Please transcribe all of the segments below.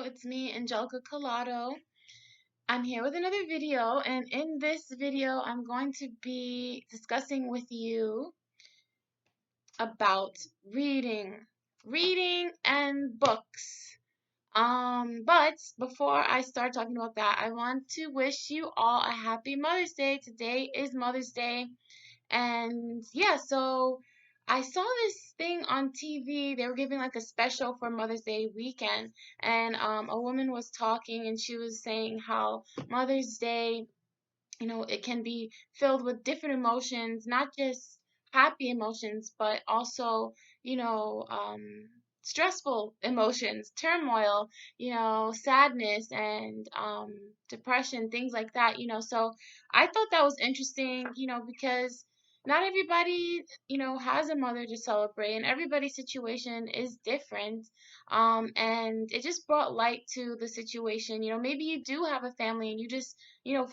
It's me, Angelica Collado. I'm here with another video, and in this video, I'm going to be discussing with you about reading and books. But before I start talking about that, I want to wish you all a happy Mother's Day. Today is Mother's Day, and yeah, so I saw this thing on TV. They were giving like a special for Mother's Day weekend, and a woman was talking, and she was saying how Mother's Day, it can be filled with different emotions, not just happy emotions, but also, stressful emotions, turmoil, sadness and depression, things like that. So I thought that was interesting, because not everybody, has a mother to celebrate, and everybody's situation is different. And it just brought light to the situation. Maybe you do have a family and you just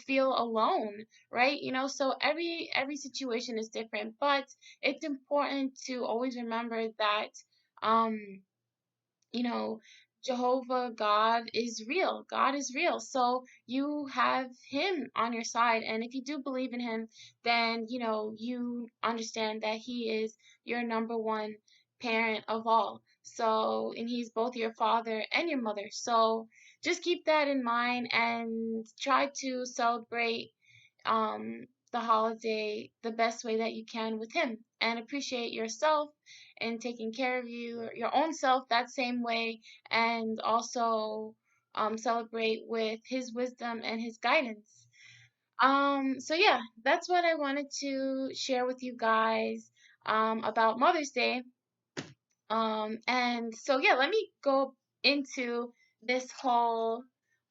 feel alone, right? So every situation is different, but it's important to always remember that um you know Jehovah God is real. God is real. So you have him on your side, and if you do believe in him, then you understand that he is your number one parent of all. So, and he's both your father and your mother. So just keep that in mind and try to celebrate the holiday the best way that you can with him, and appreciate yourself and taking care of your own self that same way, and also celebrate with his wisdom and his guidance. So yeah, that's what I wanted to share with you guys about Mother's Day. And so yeah, let me go into this whole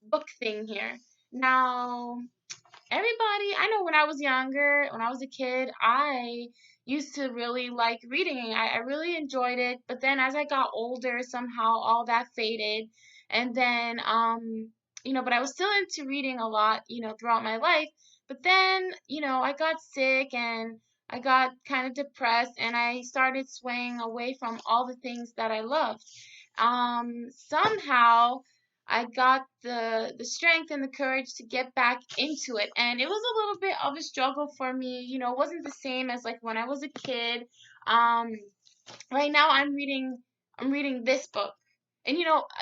book thing here. Now, everybody, I know when I was younger, when I was a kid, I used to really like reading. I really enjoyed it. But then as I got older, somehow all that faded. And then, but I was still into reading a lot, throughout my life. But then, I got sick and I got kind of depressed and I started swaying away from all the things that I loved. Somehow I got the strength and the courage to get back into it. And it was a little bit of a struggle for me. It wasn't the same as like when I was a kid. Um, right now I'm reading this book. And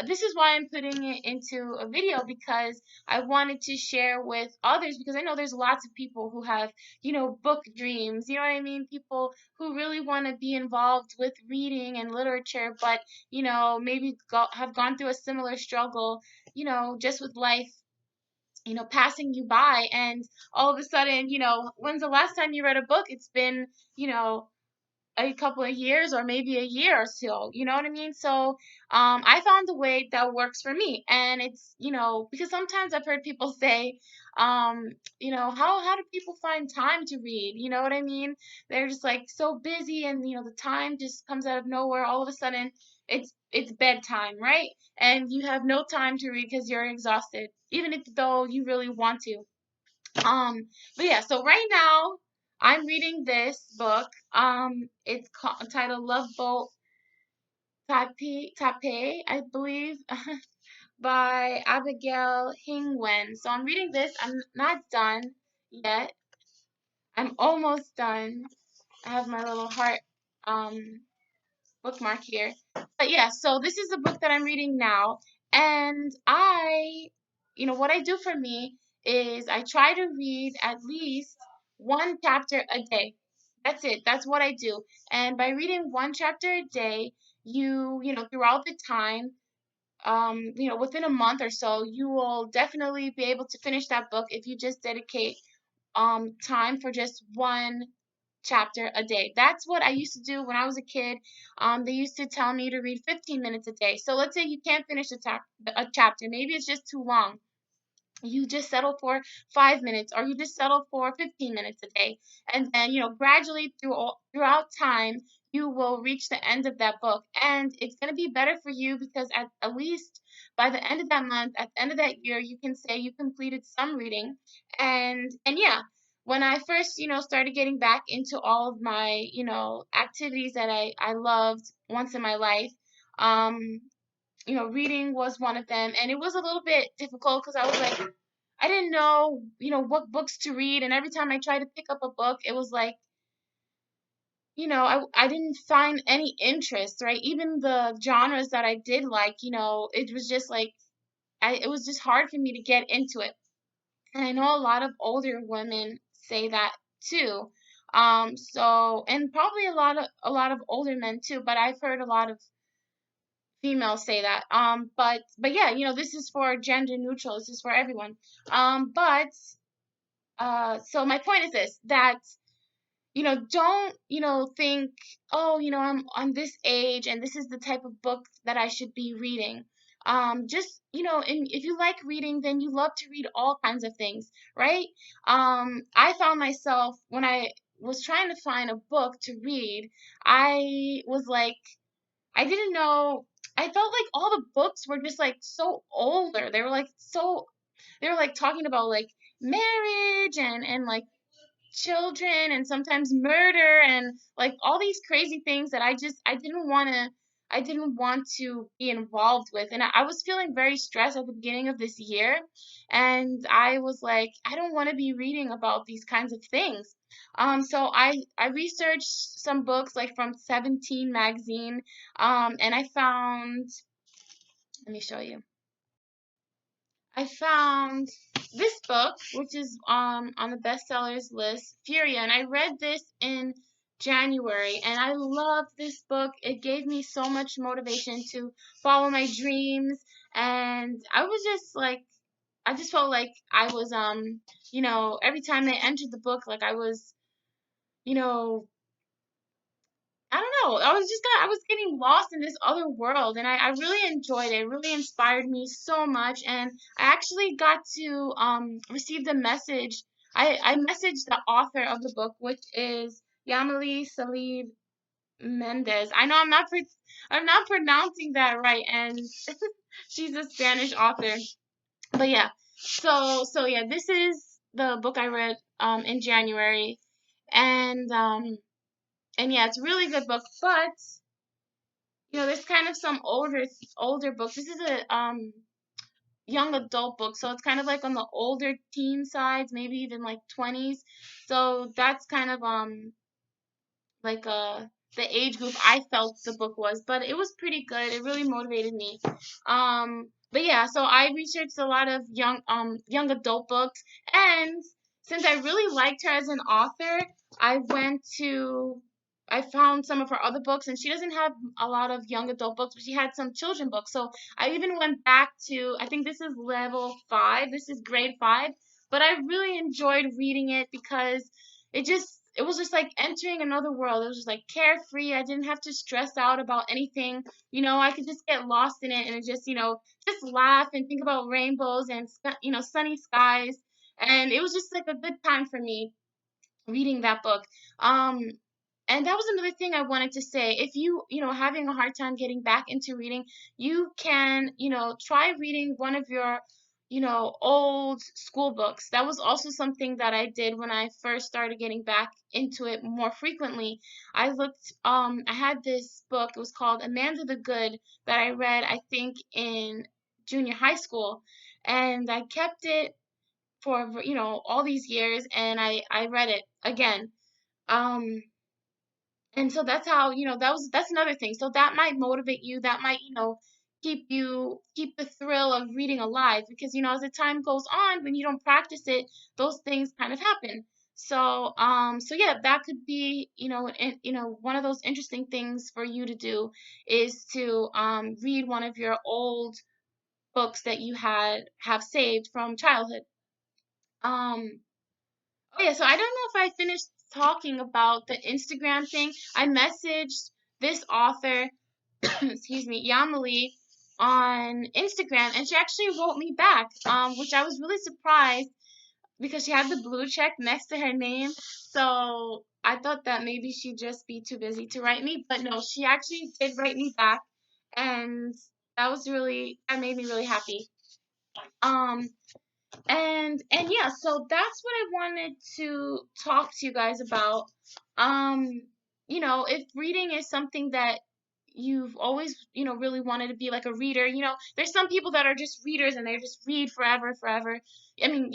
this is why I'm putting it into a video, because I wanted to share with others, because I know there's lots of people who have, book dreams, you know what I mean? People who really want to be involved with reading and literature, but, maybe have gone through a similar struggle, just with life, passing you by, and all of a sudden, when's the last time you read a book? It's been, a couple of years or maybe a year or so, you know what I mean? So I found a way that works for me, and it's, because sometimes I've heard people say, how do people find time to read, you know what I mean? They're just like so busy, and the time just comes out of nowhere. All of a sudden it's bedtime, right? And you have no time to read because you're exhausted, even if though you really want to. But yeah, so right now I'm reading this book. It's titled Love Boat Taipei, I believe, by Abigail Hingwen. So I'm reading this. I'm not done yet. I'm almost done. I have my little heart um bookmark here. But yeah, so this is the book that I'm reading now, and what I do for me is I try to read at least one chapter a day. That's it. That's what I do. And by reading one chapter a day, throughout the time, within a month or so, you will definitely be able to finish that book if you just dedicate time for just one chapter a day. That's what I used to do when I was a kid. They used to tell me to read 15 minutes a day. So let's say you can't finish a chapter. Maybe it's just too long. You just settle for 5 minutes, or you just settle for 15 minutes a day. And then, gradually throughout time, you will reach the end of that book. And it's going to be better for you, because at least by the end of that month, at the end of that year, you can say you completed some reading. And yeah, when I first, started getting back into all of my, activities that I loved once in my life, um, reading was one of them, and it was a little bit difficult because I was like, I didn't know, what books to read, and every time I tried to pick up a book, it was like, I didn't find any interest, right? Even the genres that I did like, it was just like, it was just hard for me to get into it. And I know a lot of older women say that too. And probably a lot of older men too, but I've heard a lot of females say that. But yeah, this is for gender neutral. This is for everyone. But so my point is this, that don't, think, oh, I'm on this age and this is the type of book that I should be reading. Just, and if you like reading, then you love to read all kinds of things, right? I found myself when I was trying to find a book to read, I was like, I didn't know. I felt like all the books were just like so older. They were like talking about like marriage and like children and sometimes murder and like all these crazy things that I didn't want to be involved with. And I was feeling very stressed at the beginning of this year, and I was like, I don't want to be reading about these kinds of things. So I researched some books like from 17 magazine, and I found, let me show you. I found this book, which is on the bestsellers list, Furia, and I read this in January, and I loved this book. It gave me so much motivation to follow my dreams, and I was just like, I just felt like I was, every time I entered the book, like I was, you know, I don't know. I was getting lost in this other world, and I really enjoyed it. It really inspired me so much, and I actually got to receive the message. I messaged the author of the book, which is Yamali Salib Mendez. I know I'm not pronouncing that right, and she's a Spanish author. But yeah, so yeah, this is the book I read in January, and yeah, it's a really good book, but there's kind of some older books. This is a young adult book, so it's kind of like on the older teen sides, maybe even like 20s. So that's kind of like the age group I felt the book was, but it was pretty good. It really motivated me. But yeah, so I researched a lot of young adult books, and since I really liked her as an author, I went to I found some of her other books, and she doesn't have a lot of young adult books, but she had some children books. So I even went back to, I think this is level 5. This is grade 5, but I really enjoyed reading it because it was just like entering another world. It was just like carefree. I didn't have to stress out about anything. I could just get lost in it and just, just laugh and think about rainbows and sunny skies. And it was just like a good time for me reading that book. Um, and that was another thing I wanted to say. If having a hard time getting back into reading, you can, try reading one of your, old school books. That was also something that I did when I first started getting back into it more frequently. I had this book, it was called Amanda the Good, that I read, I think, in junior high school. And I kept it for, all these years, and I read it again. Um, and so that's how, that's another thing. So that might motivate you. That might, keep the thrill of reading alive because, as the time goes on, when you don't practice it, those things kind of happen. So yeah, that could be, one of those interesting things for you to do is to read one of your old books that you have saved from childhood. Um, Oh yeah, so I don't know if I finished talking about the Instagram thing. I messaged this author, excuse me, Yamali, on Instagram, and she actually wrote me back, which I was really surprised because she had the blue check next to her name. So I thought that maybe she'd just be too busy to write me, but no, she actually did write me back, and that made me really happy. Um, and yeah, so that's what I wanted to talk to you guys about. Um, if reading is something that you've always, really wanted to be like a reader. There's some people that are just readers and they just read forever, forever. I mean,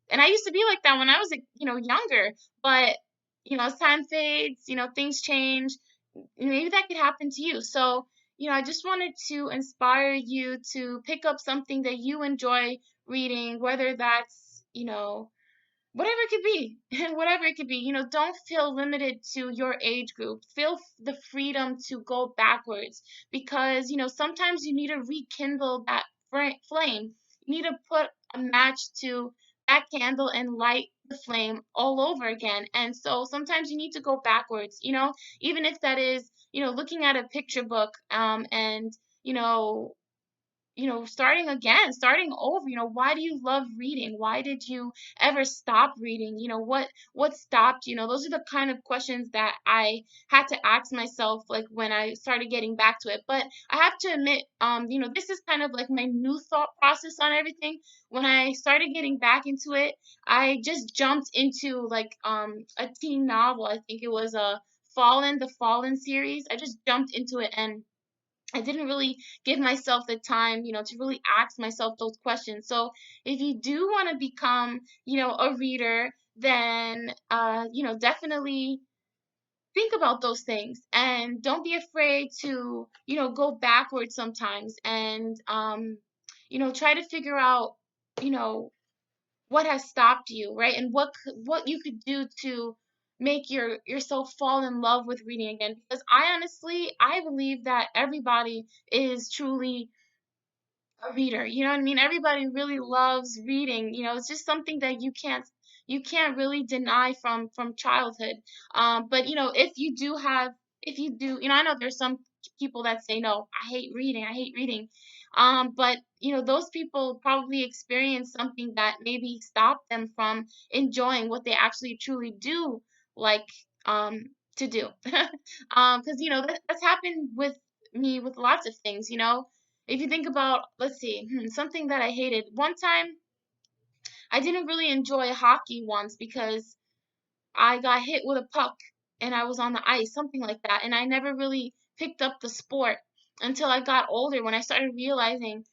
and I used to be like that when I was, younger, but, as time fades, things change. Maybe that could happen to you. So, I just wanted to inspire you to pick up something that you enjoy reading, whether that's, whatever it could be, whatever it could be. Don't feel limited to your age group. Feel the freedom to go backwards, because sometimes you need to rekindle that flame. You need to put a match to that candle and light the flame all over again. And so sometimes you need to go backwards, even if that is, looking at a picture book, and you know starting again, starting over. Why do you love reading? Why did you ever stop reading? What stopped? Those are the kind of questions that I had to ask myself, like when I started getting back to it. But I have to admit, this is kind of like my new thought process on everything. When I started getting back into it, I just jumped into like a teen novel. I think it was a the Fallen series. I just jumped into it, and I didn't really give myself the time, to really ask myself those questions. So if you do want to become, a reader, then, definitely think about those things, and don't be afraid to, go backwards sometimes, and, try to figure out, you know, what has stopped you, right? And what you could do to make yourself fall in love with reading again. Because I believe that everybody is truly a reader. You know what I mean? Everybody really loves reading. It's just something that you can't really deny from childhood. But if you do, I know there's some people that say no, I hate reading. I hate reading. But those people probably experience something that maybe stopped them from enjoying what they actually truly do like to do. Because that's happened with me with lots of things. If you think about, let's see, something that I hated. One time, I didn't really enjoy hockey once because I got hit with a puck and I was on the ice, something like that. And I never really picked up the sport until I got older, when I started realizing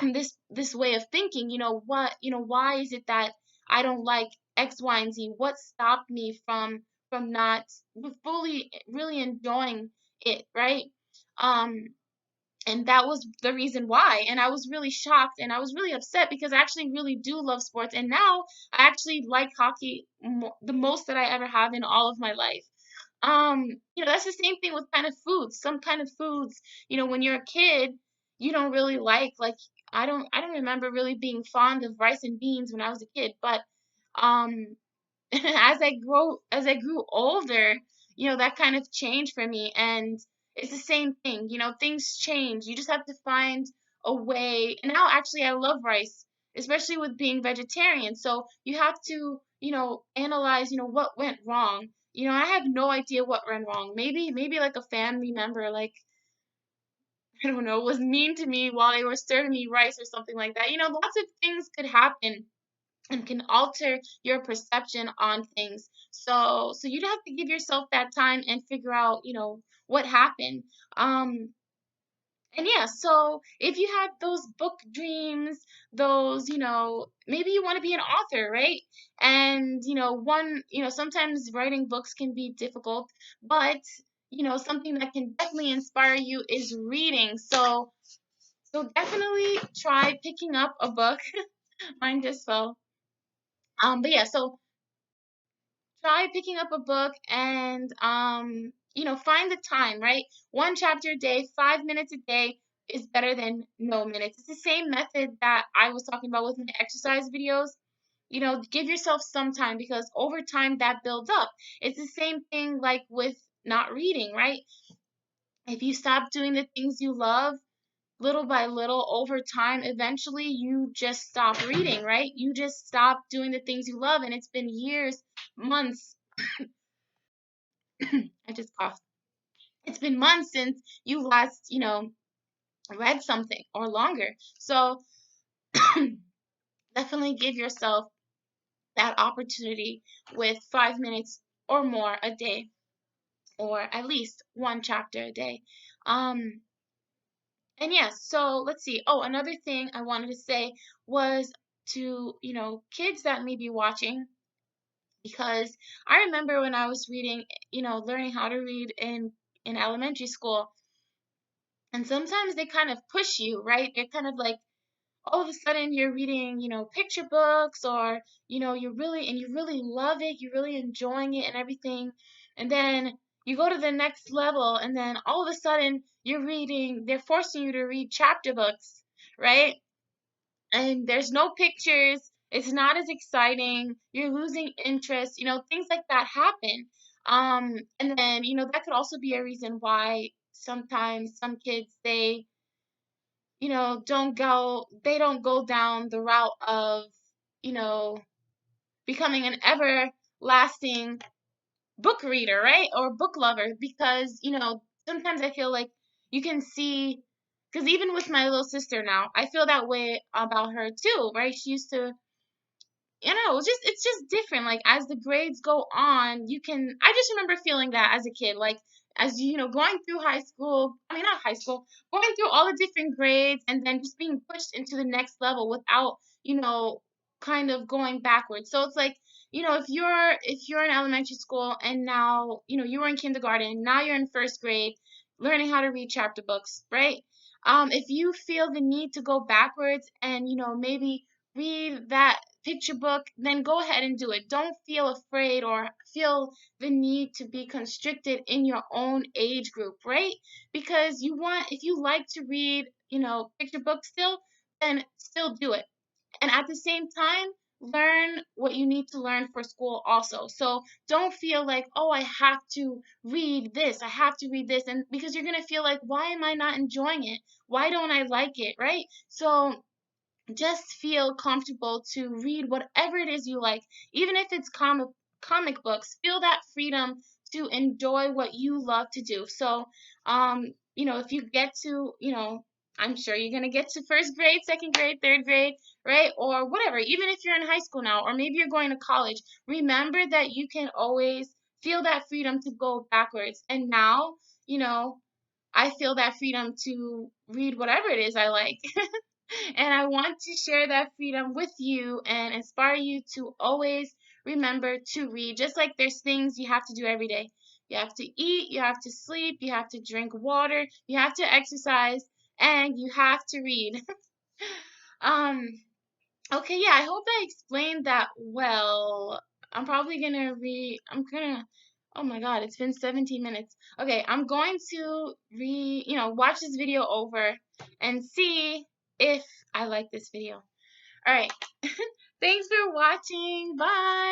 this way of thinking. Why is it that I don't like X, Y, and Z? What stopped me from not fully really enjoying it, right? Um, and that was the reason why. And I was really shocked and I was really upset, because I actually really do love sports, and now I actually like hockey the most that I ever have in all of my life. That's the same thing with kind of foods. Some kind of foods, when you're a kid, you don't really like I don't remember really being fond of rice and beans when I was a kid. But um as I grew older, that kind of changed for me. And it's the same thing. Things change. You just have to find a way. And now actually I love rice, especially with being vegetarian. So you have to, analyze, what went wrong. I have no idea what went wrong. Maybe like a family member, like, I don't know, was mean to me while they were serving me rice or something like that. Lots of things could happen and can alter your perception on things. So you'd have to give yourself that time and figure out, what happened. And yeah, so if you have those book dreams, those, maybe you want to be an author, right? And, sometimes writing books can be difficult, but, something that can definitely inspire you is reading. So definitely try picking up a book. Mine just fell. But yeah, so try picking up a book, and find the time, right? One chapter a day, 5 minutes a day is better than no minutes. It's the same method that I was talking about with my exercise videos. Give yourself some time, because over time that builds up. It's the same thing like with not reading, right? If you stop doing the things you love, little by little, over time, eventually you just stop reading, right? You just stop doing the things you love, and it's been years, months. I just coughed. It's been months since you last, read something, or longer. So definitely give yourself that opportunity with 5 minutes or more a day, or at least one chapter a day. Um, and yes, so let's see. Oh, another thing I wanted to say was to, kids that may be watching, because I remember when I was reading, learning how to read in elementary school, and sometimes they kind of push you, right? They're kind of like all of a sudden you're reading, picture books, or, you really love it, you're really enjoying it and everything. And then you go to the next level, and then all of a sudden they're forcing you to read chapter books, right? And there's no pictures, it's not as exciting, you're losing interest, things like that happen. And then, that could also be a reason why sometimes some kids, they don't go down the route of, you know, becoming an everlasting book reader, right? Or book lover, because, sometimes I feel like you can see, because even with my little sister now, I feel that way about her too, right? She used to, it's just different. Like as the grades go on, I just remember feeling that as a kid, like as going through high school, I mean not high school, going through all the different grades, and then just being pushed into the next level without, kind of going backwards. So it's like, if you're in elementary school, and now, you were in kindergarten, now you're in first grade, learning how to read chapter books, right? If you feel the need to go backwards and, maybe read that picture book, then go ahead and do it. Don't feel afraid or feel the need to be constricted in your own age group, right? Because if you like to read, picture books still, then still do it. And at the same time, learn what you need to learn for school also. So don't feel like, oh, I have to read this, I have to read this, and because you're going to feel like, why am I not enjoying it? Why don't I like it, right? So just feel comfortable to read whatever it is you like, even if it's comic books. Feel that freedom to enjoy what you love to do. So, if you get to, I'm sure you're gonna get to first grade, second grade, third grade, right? Or whatever. Even if you're in high school now, or maybe you're going to college, remember that you can always feel that freedom to go backwards. And now, you know, I feel that freedom to read whatever it is I like. And I want to share that freedom with you and inspire you to always remember to read. Just like there's things you have to do every day. You have to eat, you have to sleep, you have to drink water, you have to exercise, and you have to read. um, okay, yeah, I hope I explained that well. Oh my God, it's been 17 minutes. Okay, I'm going to watch this video over and see if I like this video. All right. Thanks for watching. Bye.